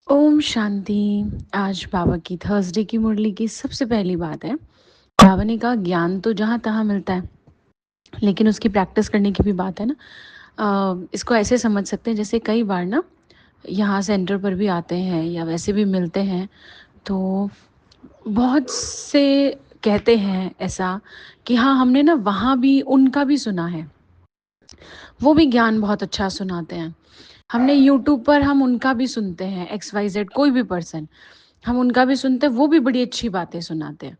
ओम शांति। आज बाबा की थर्सडे की मुरली की सबसे पहली बात है, बाबा ने कहा ज्ञान तो जहाँ तहाँ मिलता है, लेकिन उसकी प्रैक्टिस करने की भी बात है ना। इसको ऐसे समझ सकते हैं जैसे कई बार ना यहाँ सेंटर पर भी आते हैं या वैसे भी मिलते हैं, तो बहुत से कहते हैं ऐसा कि हाँ हमने ना वहाँ भी उनका भी सुना है, वो भी ज्ञान बहुत अच्छा सुनाते हैं। हमने यूट्यूब पर हम उनका भी सुनते हैं, XYZ कोई भी पर्सन, हम उनका भी सुनते हैं, वो भी बड़ी अच्छी बातें सुनाते हैं।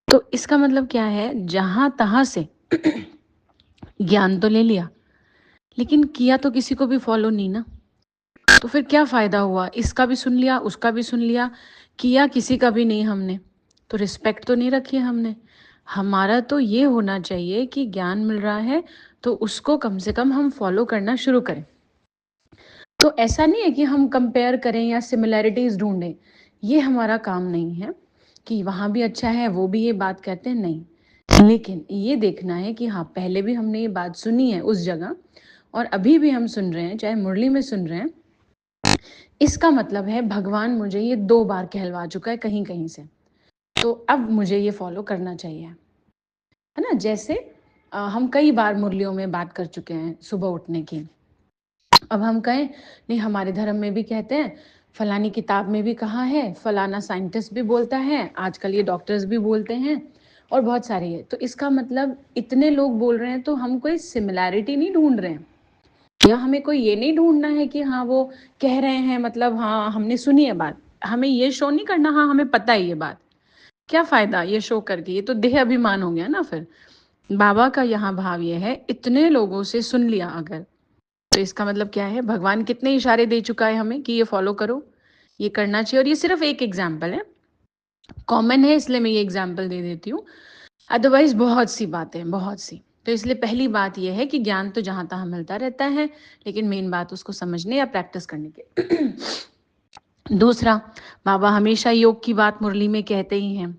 तो इसका मतलब क्या है, जहाँ तहाँ से ज्ञान तो ले लिया, लेकिन किया तो किसी को भी फॉलो नहीं ना। तो फिर क्या फ़ायदा हुआ, इसका भी सुन लिया, उसका भी सुन लिया, किया किसी का भी नहीं हमने, तो रिस्पेक्ट तो नहीं रखी हमने। हमारा तो ये होना चाहिए कि ज्ञान मिल रहा है तो उसको कम से कम हम फॉलो करना शुरू करें। तो ऐसा नहीं है कि हम कंपेयर करें या सिमिलैरिटीज़ ढूंढें, ये हमारा काम नहीं है कि वहाँ भी अच्छा है वो भी ये बात कहते हैं, नहीं। लेकिन ये देखना है कि हाँ पहले भी हमने ये बात सुनी है उस जगह और अभी भी हम सुन रहे हैं, चाहे मुरली में सुन रहे हैं, इसका मतलब है भगवान मुझे ये 2 बार कहलवा चुका है कहीं कहीं से, तो अब मुझे ये फॉलो करना चाहिए, है ना। जैसे हम कई बार मुरलियों में बात कर चुके हैं सुबह उठने की। अब हम कहें नहीं, हमारे धर्म में भी कहते हैं, फलानी किताब में भी कहा है, फलाना साइंटिस्ट भी बोलता है, आजकल ये डॉक्टर्स भी बोलते हैं और बहुत सारे है। तो इसका मतलब इतने लोग बोल रहे हैं तो हम कोई सिमिलैरिटी नहीं ढूंढ रहे हैं, या हमें कोई ये नहीं ढूंढना है कि हाँ वो कह रहे हैं मतलब हाँ हमने सुनी है बात, हमें ये शो नहीं करना हाँ हमें पता है ये बात। क्या फ़ायदा ये शो करके, ये तो देह अभिमान हो गया ना फिर। बाबा का यहाँ भाव ये है, इतने लोगों से सुन लिया अगर, तो इसका मतलब क्या है, भगवान कितने इशारे दे चुका है हमें कि ये फॉलो करो, ये करना चाहिए। और ये सिर्फ एक एग्जाम्पल है, कॉमन है इसलिए मैं ये एग्जाम्पल दे देती हूँ, अदरवाइज बहुत सी बातें, बहुत सी। तो इसलिए पहली बात यह है कि ज्ञान तो जहाँ तहाँ मिलता रहता है, लेकिन मेन बात उसको समझने या प्रैक्टिस करने की। दूसरा, बाबा हमेशा योग की बात मुरली में कहते ही हैं,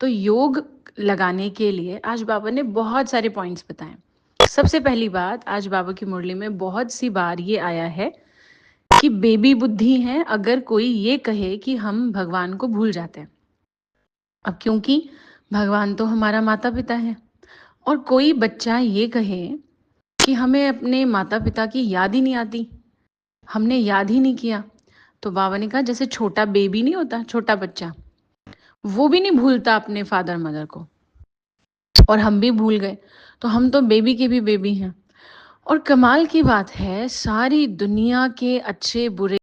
तो योग लगाने के लिए आज बाबा ने बहुत सारे पॉइंट्स बताए। सबसे पहली बात, आज बाबा की मुरली में बहुत सी बार ये आया है कि बेबी बुद्धि है अगर कोई ये कहे कि हम भगवान को भूल जाते हैं। अब क्योंकि भगवान तो हमारा माता पिता है, और कोई बच्चा ये कहे कि हमें अपने माता पिता की याद ही नहीं आती, हमने याद ही नहीं किया, तो बाबा ने कहा जैसे छोटा बेबी नहीं होता, छोटा बच्चा, वो भी नहीं भूलता अपने फादर मदर को, और हम भी भूल गए, तो हम तो बेबी के भी बेबी हैं। और कमाल की बात है, सारी दुनिया के अच्छे बुरे